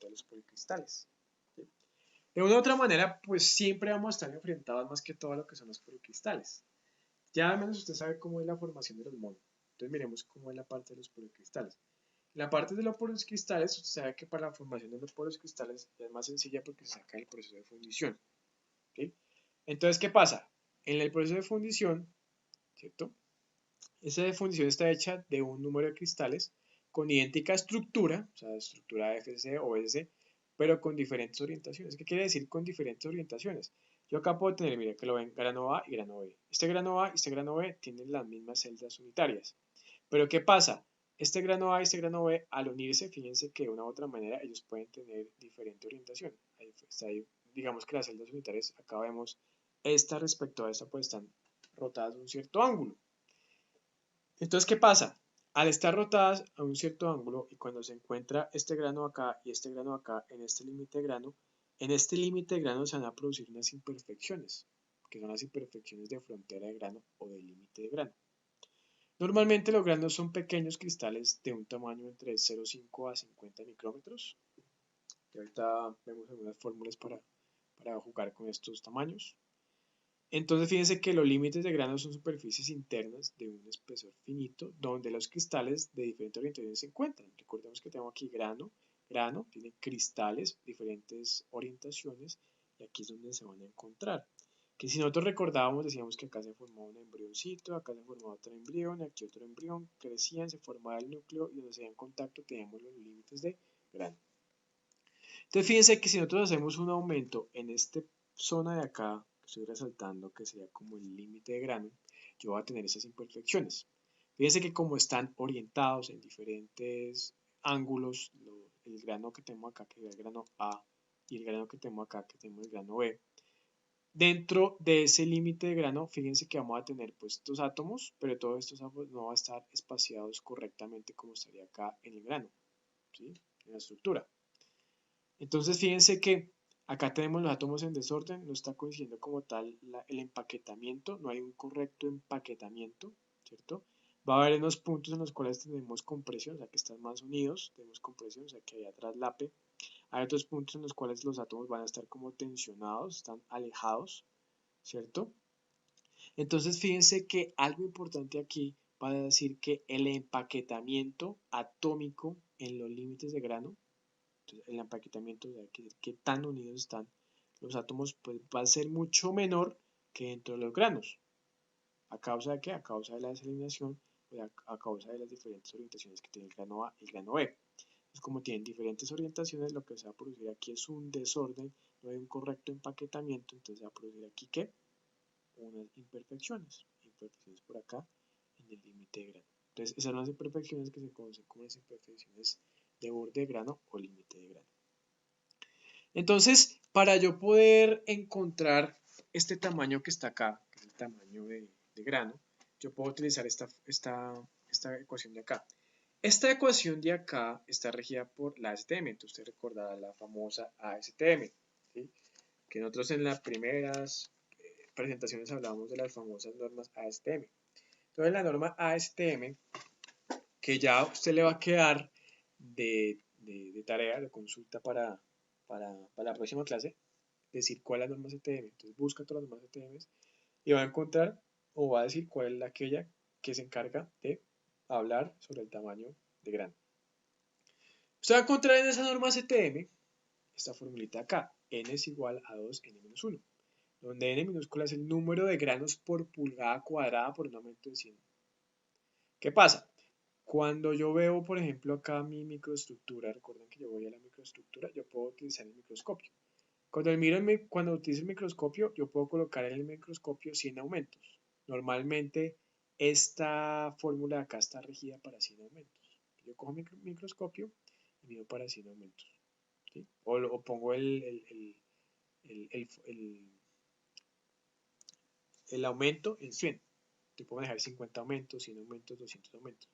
de los policristales. ¿Sí? De una u otra manera, pues siempre vamos a estar enfrentados más que todo a lo que son los policristales. Ya al menos usted sabe cómo es la formación de los monos. Entonces miremos cómo es la parte de los policristales. La parte de los policristales, usted sabe que para la formación de los policristales es más sencilla porque se saca el proceso de fundición. ¿Okay? Entonces, ¿qué pasa? En el proceso de fundición, ¿cierto? Esa fundición está hecha de un número de cristales con idéntica estructura, o sea, estructura FSC o SC, pero con diferentes orientaciones. ¿Qué quiere decir con diferentes orientaciones? Yo acá puedo tener, mira, que lo ven, grano A y grano B. Este grano A y este grano B tienen las mismas celdas unitarias. Pero ¿qué pasa? Este grano A y este grano B, al unirse, fíjense que de una u otra manera ellos pueden tener diferente orientación. Ahí, digamos que las celdas unitarias, acá vemos esta respecto a esta, pues están rotadas de un cierto ángulo. Entonces, ¿qué pasa? Al estar rotadas a un cierto ángulo y cuando se encuentra este grano acá y este grano acá en este límite de grano, en este límite de grano se van a producir unas imperfecciones, que son las imperfecciones de frontera de grano o de límite de grano. Normalmente los granos son pequeños cristales de un tamaño entre 0,5 a 50 micrómetros. Y ahorita vemos algunas fórmulas para jugar con estos tamaños. Entonces fíjense que los límites de grano son superficies internas de un espesor finito donde los cristales de diferentes orientaciones se encuentran. Recordemos que tengo aquí grano, tiene cristales, diferentes orientaciones y aquí es donde se van a encontrar. Que si nosotros recordábamos, decíamos que acá se formaba un embrioncito, acá se formaba otro embrión, aquí otro embrión, crecían, se formaba el núcleo y donde se en contacto teníamos los límites de grano. Entonces fíjense que si nosotros hacemos un aumento en esta zona de acá, que estoy resaltando que sería como el límite de grano, yo voy a tener esas imperfecciones. Fíjense que como están orientados en diferentes ángulos, el grano que tengo acá, que es el grano A, y el grano que tengo acá, que tengo el grano B, dentro de ese límite de grano, fíjense que vamos a tener pues estos átomos, pero todos estos átomos no van a estar espaciados correctamente como estaría acá en el grano, ¿sí? En la estructura. Entonces fíjense que acá tenemos los átomos en desorden, no está coincidiendo como tal el empaquetamiento, no hay un correcto empaquetamiento, ¿cierto? Va a haber unos puntos en los cuales tenemos compresión, o sea que están más unidos, tenemos compresión, o sea que hay traslape. Hay otros puntos en los cuales los átomos van a estar como tensionados, están alejados, ¿cierto? Entonces fíjense que algo importante aquí va a decir que el empaquetamiento atómico en los límites de grano, entonces, el empaquetamiento, o sea, que tan unidos están los átomos, pues va a ser mucho menor que dentro de los granos. ¿A causa de qué? A causa de la desalineación, a causa de las diferentes orientaciones que tiene el grano A y el grano B. Entonces, como tienen diferentes orientaciones, lo que se va a producir aquí es un desorden, no hay un correcto empaquetamiento, entonces se va a producir aquí, ¿qué? Unas imperfecciones por acá en el límite de grano. Entonces, esas son las imperfecciones que se conocen como las imperfecciones de borde de grano o límite de grano. Entonces, para yo poder encontrar este tamaño que está acá, que es el tamaño de grano, yo puedo utilizar esta ecuación de acá. Esta ecuación de acá está regida por la ASTM, entonces usted recordará la famosa ASTM, ¿sí? Que nosotros en las primeras presentaciones hablábamos de las famosas normas ASTM. Entonces la norma ASTM, que ya a usted le va a quedar de tarea, de consulta para la próxima clase, decir cuál es la norma CTM. Entonces busca todas las normas CTM y va a encontrar o va a decir cuál es aquella que se encarga de hablar sobre el tamaño de grano. Usted va a encontrar en esa norma CTM esta formulita acá, n es igual a 2n-1, donde n minúscula es el número de granos por pulgada cuadrada por un aumento de 100. ¿Qué pasa? Cuando yo veo, por ejemplo, acá mi microestructura, recuerden que yo voy a la microestructura, yo puedo utilizar el microscopio. Cuando utilizo el microscopio, yo puedo colocar en el microscopio 100 aumentos. Normalmente, esta fórmula de acá está regida para 100 aumentos. Yo cojo mi microscopio y mido para 100 aumentos. ¿Sí? O pongo el aumento en 100. Yo puedo dejar 50 aumentos, 100 aumentos, 200 aumentos.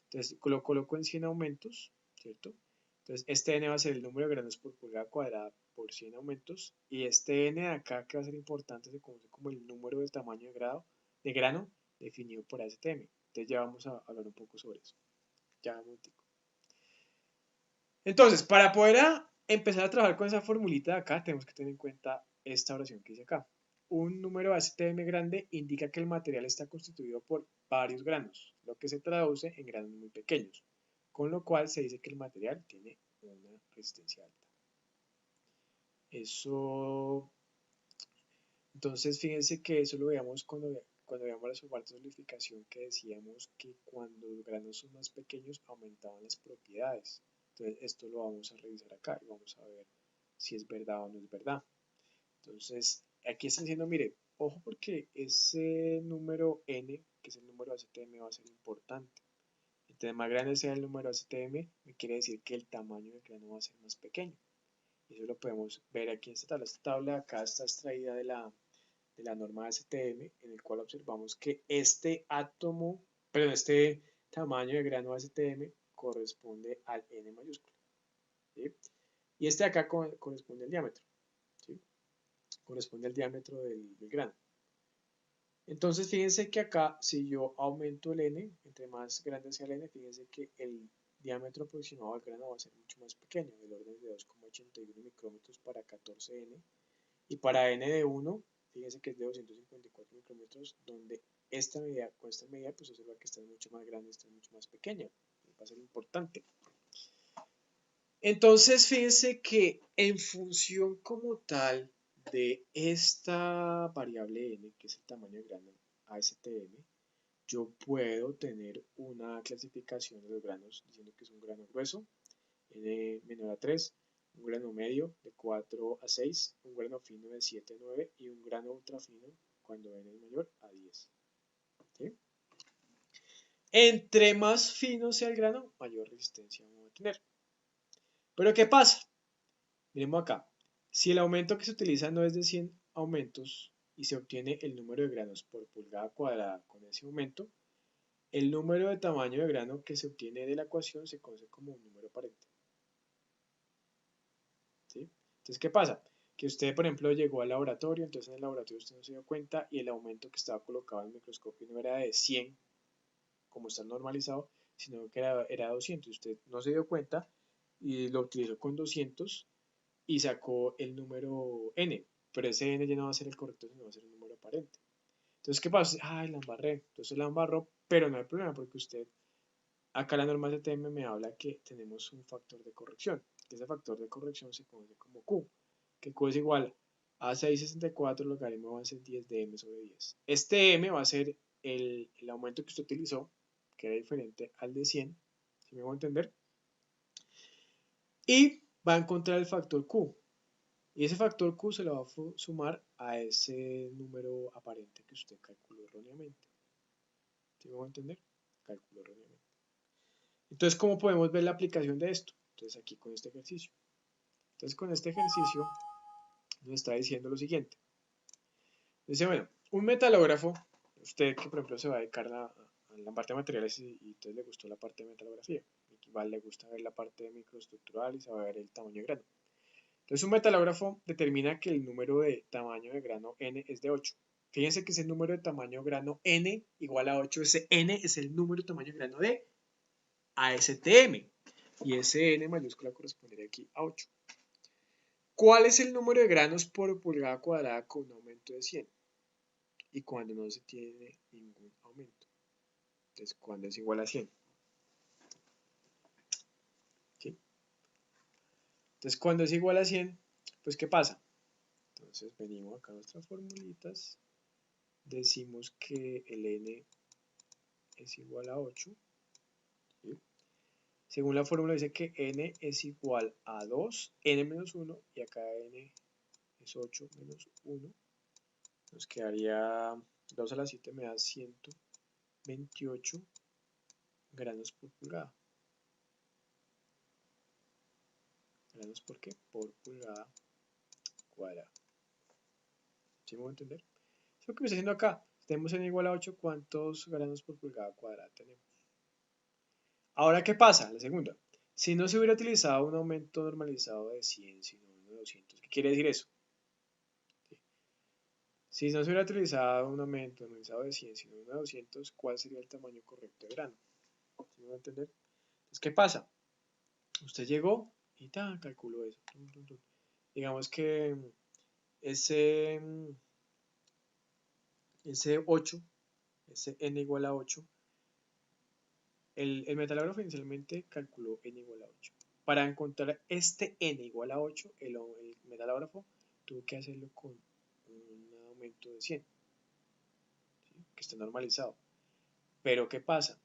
Entonces lo coloco en 100 aumentos, ¿cierto? Entonces este n va a ser el número de granos por pulgada cuadrada por 100 aumentos. Y este n de acá, que va a ser importante, se conoce como el número del tamaño de grano definido por ASTM. Entonces ya vamos a hablar un poco sobre eso. Ya un momentico. Entonces, para poder empezar a trabajar con esa formulita de acá, tenemos que tener en cuenta esta oración que dice acá. Un número ASTM grande indica que el material está constituido por varios granos, lo que se traduce en granos muy pequeños, con lo cual se dice que el material tiene una resistencia alta. Eso, entonces fíjense que eso lo veíamos cuando veíamos las formas de solidificación, que decíamos que cuando los granos son más pequeños aumentaban las propiedades. Entonces esto lo vamos a revisar acá y vamos a ver si es verdad o no es verdad. Entonces aquí están diciendo, mire, ojo porque ese número n, que es el número ACTM, va a ser importante. Entre más grande sea el número ACTM, me quiere decir que el tamaño del grano va a ser más pequeño. Y eso lo podemos ver aquí en esta tabla. Esta tabla acá está extraída de la norma ACTM, en el cual observamos que este tamaño de grano ACTM corresponde al n mayúsculo, ¿sí? Y este de acá corresponde al diámetro, ¿sí? Corresponde al diámetro del grano. Entonces fíjense que acá, si yo aumento el n, entre más grande sea el n, fíjense que el diámetro aproximado del grano va a ser mucho más pequeño, del orden de 2,81 micrómetros para 14n, y para n de 1, fíjense que es de 254 micrómetros, donde esta medida, con esta medida, pues observa que esta es mucho más grande, esta es mucho más pequeña, va a ser importante. Entonces fíjense que en función como tal de esta variable n, que es el tamaño de grano ASTM, yo puedo tener una clasificación de los granos diciendo que es un grano grueso, n menor a 3, un grano medio de 4 a 6, un grano fino de 7 a 9 y un grano ultra fino cuando n es mayor a 10. ¿Sí? Entre más fino sea el grano, mayor resistencia vamos a tener. Pero ¿qué pasa? Miremos acá. Si el aumento que se utiliza no es de 100 aumentos y se obtiene el número de granos por pulgada cuadrada con ese aumento, el número de tamaño de grano que se obtiene de la ecuación se conoce como un número aparente. ¿Sí? Entonces, ¿qué pasa? Que usted, por ejemplo, llegó al laboratorio, entonces en el laboratorio usted no se dio cuenta y el aumento que estaba colocado en el microscopio no era de 100, como está normalizado, sino que era 200. Usted no se dio cuenta y lo utilizó con 200 y sacó el número n, pero ese n ya no va a ser el correcto, sino va a ser un número aparente. Entonces, ¿qué pasa? Ay, la embarré. Entonces la embarró, pero no hay problema porque usted, acá la norma CTM me habla que tenemos un factor de corrección. Ese factor de corrección se conoce como Q, que Q es igual a 664, logaritmo va a ser 10 de m sobre 10. Este m va a ser el aumento que usted utilizó, que era diferente al de 100, si me voy a entender, y va a encontrar el factor Q. Y ese factor Q se lo va a sumar a ese número aparente que usted calculó erróneamente. ¿Sí me voy a entender? Calculó erróneamente. Entonces, ¿cómo podemos ver la aplicación de esto? Entonces, aquí con este ejercicio. Entonces, con este ejercicio nos está diciendo lo siguiente. Dice, bueno, un metalógrafo, usted que por ejemplo se va a dedicar a la parte de materiales y entonces le gustó la parte de metalografía, igual le gusta ver la parte de microestructural y saber el tamaño de grano. Entonces un metalógrafo determina que el número de tamaño de grano n es de 8. Fíjense que ese número de tamaño de grano n igual a 8, ese n es el número de tamaño de grano de ASTM y ese n mayúscula correspondería aquí a 8. ¿Cuál es el número de granos por pulgada cuadrada con un aumento de 100? Y cuando no se tiene ningún aumento. Entonces, cuando es igual a 100. ¿Sí? Entonces, cuando es igual a 100, pues ¿qué pasa? Entonces, venimos acá a nuestras formulitas. Decimos que el n es igual a 8. ¿Sí? Según la fórmula dice que n es igual a 2, n menos 1, y acá n es 8 menos 1. Nos quedaría 2 a la 7 me da 128 granos por pulgada. ¿Granos por qué? Por pulgada cuadrada. ¿Sí me voy a entender? Es lo que me está haciendo acá. Tenemos n igual a 8, ¿cuántos granos por pulgada cuadrada tenemos? Ahora, ¿qué pasa? La segunda. Si no se hubiera utilizado un aumento normalizado de 100, sino uno de 200, ¿qué quiere decir eso? ¿Sí? Si no se hubiera utilizado un aumento normalizado de 100, sino uno de 200, ¿cuál sería el tamaño correcto de grano? ¿Sí me va a entender? Entonces, ¿qué pasa? Usted llegó y tan, calculo eso. Digamos que ese, ese 8, ese n igual a 8, el metalágrafo inicialmente calculó n igual a 8. Para encontrar este n igual a 8, el metalágrafo tuvo que hacerlo con un aumento de 100, ¿sí? Que está normalizado. Pero ¿qué pasa?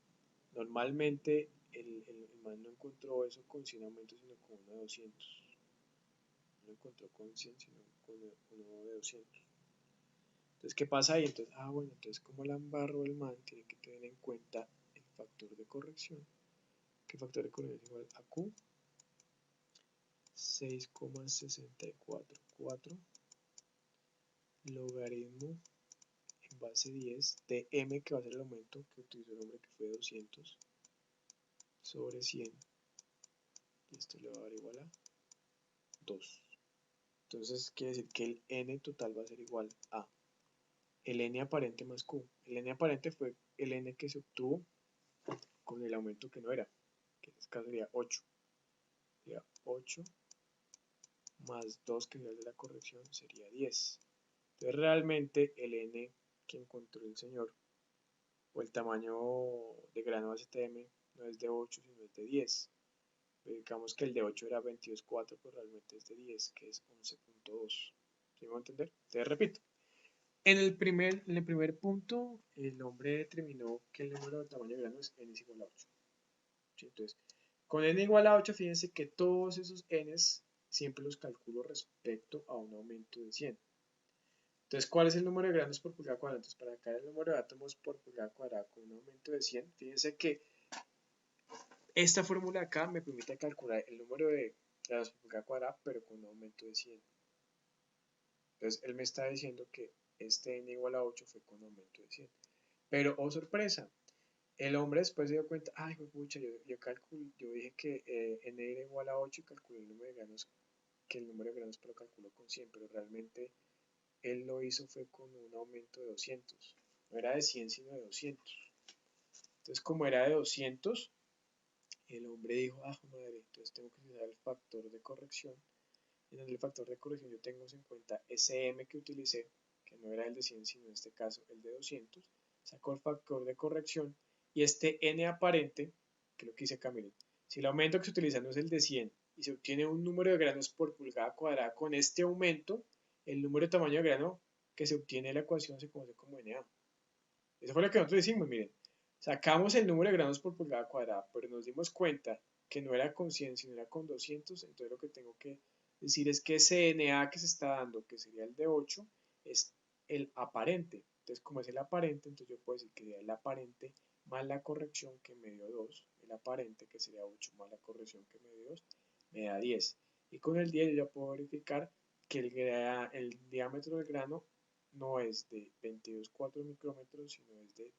Normalmente el man no encontró eso con 100 aumentos, sino con uno de 200. No lo encontró con 100, sino con uno de 200. Entonces, ¿qué pasa ahí? Entonces, bueno, entonces como la embarró el man, tiene que tener en cuenta el factor de corrección. ¿Qué factor de corrección es igual a Q? 6,644 logaritmo en base 10 de m, que va a ser el aumento que utilizó el hombre, que fue 200, sobre 100. Y esto le va a dar igual a 2. Entonces quiere decir que el n total va a ser igual a el n aparente más q. El n aparente fue el n que se obtuvo con el aumento que no era, que en este caso sería 8. Sería 8 más 2, que sería el de la corrección, sería 10. Entonces realmente el n que encontró el señor, o el tamaño de grano AZM, no es de 8, sino es de 10. Digamos que el de 8 era 22,4, pero realmente es de 10, que es 11,2. ¿Sí me va a entender? Te repito. En el primer punto, el hombre determinó que el número de tamaño de grano es n igual a 8. ¿Sí? Entonces, con n igual a 8, fíjense que todos esos n's siempre los calculo respecto a un aumento de 100. Entonces, ¿cuál es el número de granos por pulgada cuadrada? Entonces, para acá el número de átomos por pulgada cuadrada con un aumento de 100, fíjense que esta fórmula acá me permite calcular el número de granos por pulgada cuadrada, pero con un aumento de 100. Entonces, él me está diciendo que este n igual a 8 fue con un aumento de 100. Pero, oh sorpresa, el hombre después se dio cuenta, ay, pucha, yo dije que n era igual a 8 y calculé el número de granos, que el número de granos lo calculó con 100, pero realmente él lo hizo fue con un aumento de 200. No era de 100, sino de 200. Entonces, como era de 200, el hombre dijo, madre, entonces tengo que utilizar el factor de corrección. En el factor de corrección yo tengo en cuenta ese m que utilicé, que no era el de 100, sino en este caso el de 200. Saco el factor de corrección y este n aparente, que es lo que dice Camilo, si el aumento que se utiliza no es el de 100 y se obtiene un número de granos por pulgada cuadrada con este aumento, el número de tamaño de grano que se obtiene en la ecuación se conoce como NA. Eso fue lo que nosotros decimos, miren. Sacamos el número de granos por pulgada cuadrada, pero nos dimos cuenta que no era con 100, sino era con 200. Entonces lo que tengo que decir es que ese NA que se está dando, que sería el de 8, es el aparente. Entonces, como es el aparente, entonces yo puedo decir que sería el aparente más la corrección, que me dio 2. El aparente, que sería 8, más la corrección, que me dio 2, me da 10. Y con el 10 yo ya puedo verificar que el diámetro del grano no es de 22,4 micrómetros, sino es de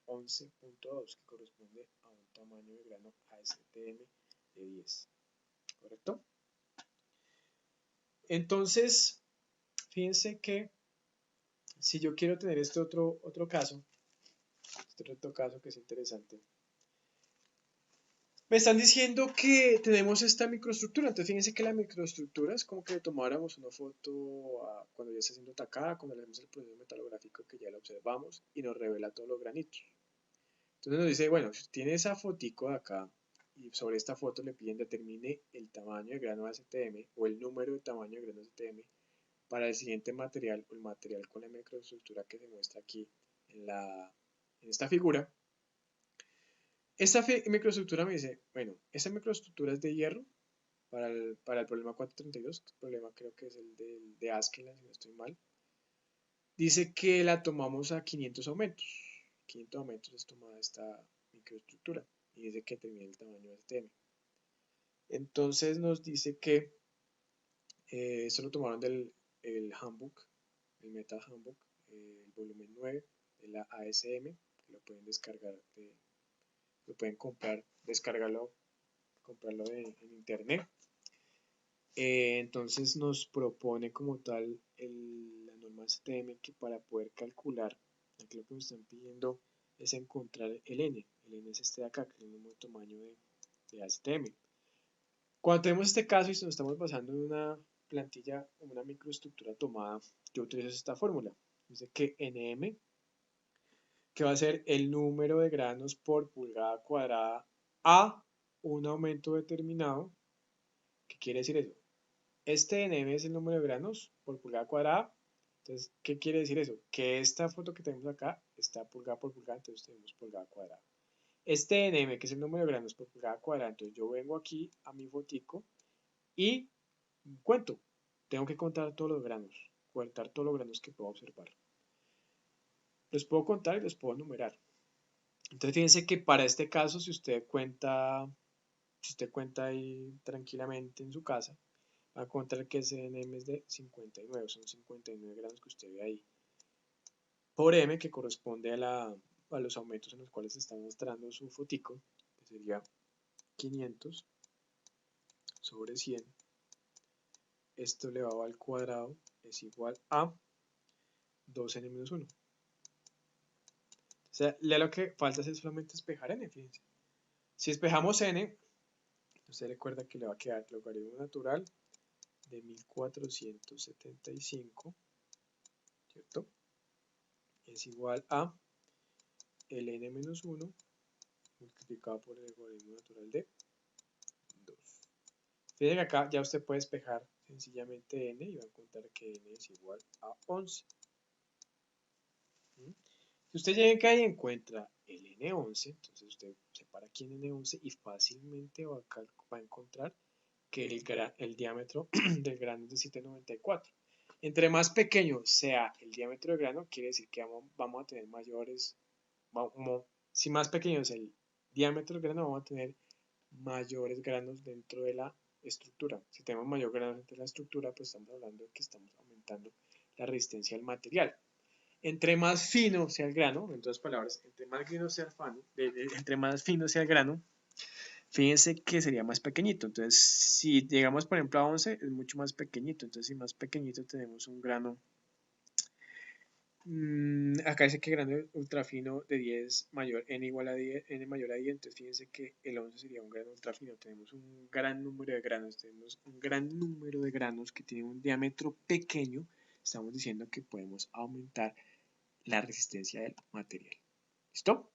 11,2, que corresponde a un tamaño de grano ASTM de 10. ¿Correcto? Entonces, fíjense que si yo quiero tener este otro caso, que es interesante, me están diciendo que tenemos esta microestructura. Entonces, fíjense que la microestructura es como que tomáramos una foto cuando ya está siendo tacada, cuando le hacemos el proceso metalográfico, que ya la observamos y nos revela todos los granitos. Entonces nos dice, bueno, si tiene esa fotico de acá y sobre esta foto le piden determine el tamaño de grano ASTM o el número de tamaño de grano ASTM para el siguiente material o el material con la microestructura que se muestra aquí en esta figura. Esta microestructura me dice, bueno, esta microestructura es de hierro para el problema 432, el problema creo que es el de Askeland, si no estoy mal. Dice que la tomamos a 500 aumentos. 500 aumentos es tomada esta microestructura y dice que termina el tamaño de STM. Entonces nos dice que esto lo tomaron del handbook, el Metal Handbook, el volumen 9 de la ASM, que lo pueden descargar, lo pueden comprar, descargarlo, comprarlo en internet. Entonces nos propone como tal la norma STM, que para poder calcular, aquí lo que nos están pidiendo es encontrar el N. El N es este de acá, que es el mismo tamaño de ASTM. Cuando tenemos este caso y nos estamos basando en una plantilla, o una microestructura tomada, yo utilizo esta fórmula. Dice que NM, que va a ser el número de granos por pulgada cuadrada a un aumento determinado. ¿Qué quiere decir eso? Este NM es el número de granos por pulgada cuadrada. Entonces, ¿qué quiere decir eso? Que esta foto que tenemos acá está pulgada por pulgada, entonces tenemos pulgada cuadrada. Este NM, que es el número de granos por pulgada cuadrada, entonces yo vengo aquí a mi fotico y cuento. Tengo que contar todos los granos, contar todos los granos que puedo observar. Los puedo contar y los puedo numerar. Entonces fíjense que para este caso, si usted cuenta ahí tranquilamente en su casa, va a encontrar que ese NM es de 59, son 59 granos que usted ve ahí. Por M, que corresponde a los aumentos en los cuales se está mostrando su fotico, que sería 500 sobre 100. Esto elevado al cuadrado es igual a 2n menos 1. O sea, ya lo que falta es solamente despejar n, fíjense. Si despejamos n, usted recuerda que le va a quedar logaritmo natural de 1475, ¿cierto? Es igual a el n menos 1 multiplicado por el logaritmo natural de 2. Fíjense que acá ya usted puede despejar sencillamente n y va a encontrar que n es igual a 11. Si usted llega y encuentra el N11, entonces usted separa aquí en N11 y fácilmente va a encontrar que el diámetro del grano es de 794. Entre más pequeño sea el diámetro del grano, quiere decir que vamos a tener si más pequeño es el diámetro del grano, vamos a tener mayores granos dentro de la estructura. Si tenemos mayor grano dentro de la estructura, pues estamos hablando de que estamos aumentando la resistencia del material. Entre más fino sea el grano, en otras palabras, entre más fino sea el grano, fíjense que sería más pequeñito. Entonces, si llegamos, por ejemplo, a 11, es mucho más pequeñito. Entonces, si más pequeñito tenemos un grano, acá dice que grano ultrafino de 10 mayor, n igual a 10, n mayor a 10. Entonces, fíjense que el 11 sería un grano ultrafino. Tenemos un gran número de granos, que tienen un diámetro pequeño. Estamos diciendo que podemos aumentar la resistencia del material. ¿Listo?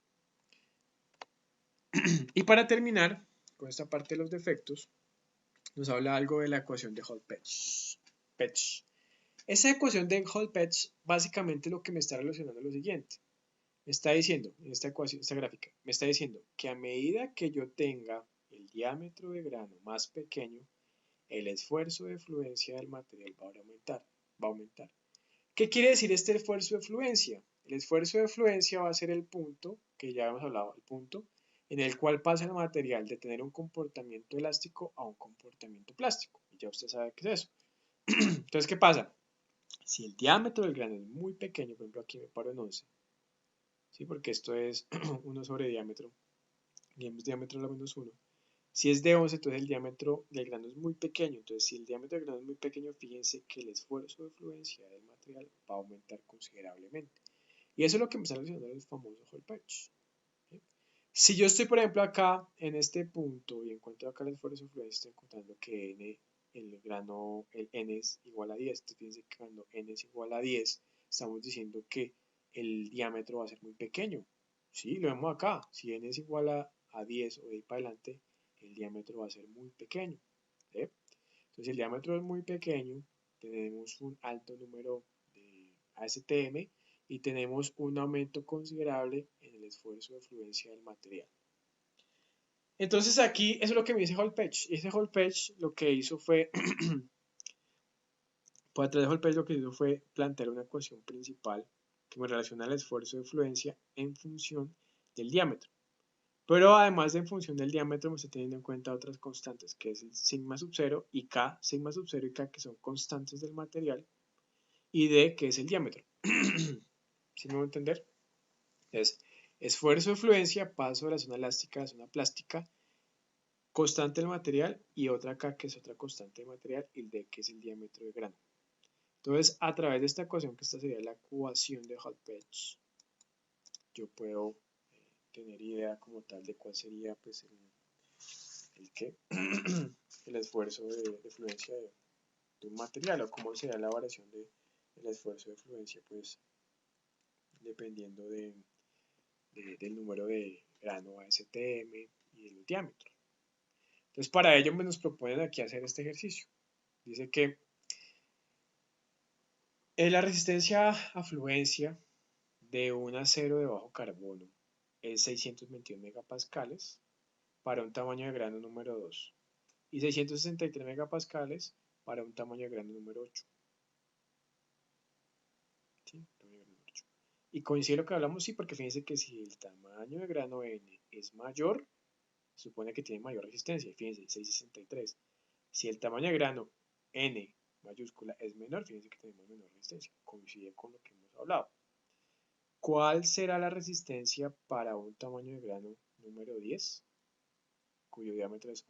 Y para terminar con esta parte de los defectos, nos habla algo de la ecuación de Hall-Petch. Esa ecuación de Hall-Petch básicamente lo que me está relacionando es lo siguiente. Me está diciendo, en esta ecuación, esta gráfica, me está diciendo que a medida que yo tenga el diámetro de grano más pequeño, el esfuerzo de fluencia del material va a aumentar. ¿Qué quiere decir este esfuerzo de fluencia? El esfuerzo de fluencia va a ser el punto, que ya hemos hablado, el punto en el cual pasa el material de tener un comportamiento elástico a un comportamiento plástico. Y ya usted sabe qué es eso. Entonces, ¿qué pasa? Si el diámetro del grano es muy pequeño, por ejemplo aquí me paro en 11, ¿sí? Porque esto es 1 sobre diámetro, y el diámetro es la menos 1. Si es de 11, entonces el diámetro del grano es muy pequeño. Entonces, si el diámetro del grano es muy pequeño, fíjense que el esfuerzo de fluencia del material va a aumentar considerablemente. Y eso es lo que me está relacionando el famoso Hall-Petch. ¿Sí? Si yo estoy, por ejemplo, acá en este punto y encuentro acá el esfuerzo de fluencia, estoy encontrando que el N es igual a 10. Entonces, fíjense que cuando N es igual a 10, estamos diciendo que el diámetro va a ser muy pequeño. ¿Sí? Lo vemos acá. Si N es igual a 10 o de ahí para adelante, el diámetro va a ser muy pequeño. ¿Sí? Entonces, si el diámetro es muy pequeño, tenemos un alto número de ASTM y tenemos un aumento considerable en el esfuerzo de fluencia del material. Entonces aquí, eso es lo que me dice Hall-Petch. Ese Hall-Petch lo que hizo fue, por atrás de Hall-Petch lo que hizo fue plantear una ecuación principal que me relaciona el esfuerzo de fluencia en función del diámetro. Pero además de en función del diámetro, me estoy teniendo en cuenta otras constantes, que es el sigma sub 0 y K, sigma sub 0 y K, que son constantes del material, y D, que es el diámetro. ¿Sí me voy a entender? Entonces, esfuerzo de fluencia, paso de la zona elástica a la zona plástica, constante del material y otra K, que es otra constante de material, y el D, que es el diámetro de grano. Entonces, a través de esta ecuación, que esta sería la ecuación de Hall-Petch, yo puedo tener idea como tal de cuál sería pues, el que el esfuerzo de fluencia de un material, o cómo será la variación del esfuerzo de fluencia, pues dependiendo del número de grano ASTM y del diámetro. Entonces, para ello nos proponen aquí hacer este ejercicio. Dice que la resistencia a fluencia de un acero de bajo carbono es 621 megapascales para un tamaño de grano número 2 y 663 megapascales para un tamaño de grano número 8. ¿Sí? Y coincide lo que hablamos, sí, porque fíjense que si el tamaño de grano N es mayor, se supone que tiene mayor resistencia. Fíjense, 663. Si el tamaño de grano N mayúscula es menor, fíjense que tenemos menor resistencia. Coincide con lo que hemos hablado. ¿Cuál será la resistencia para un tamaño de grano número 10, cuyo diámetro es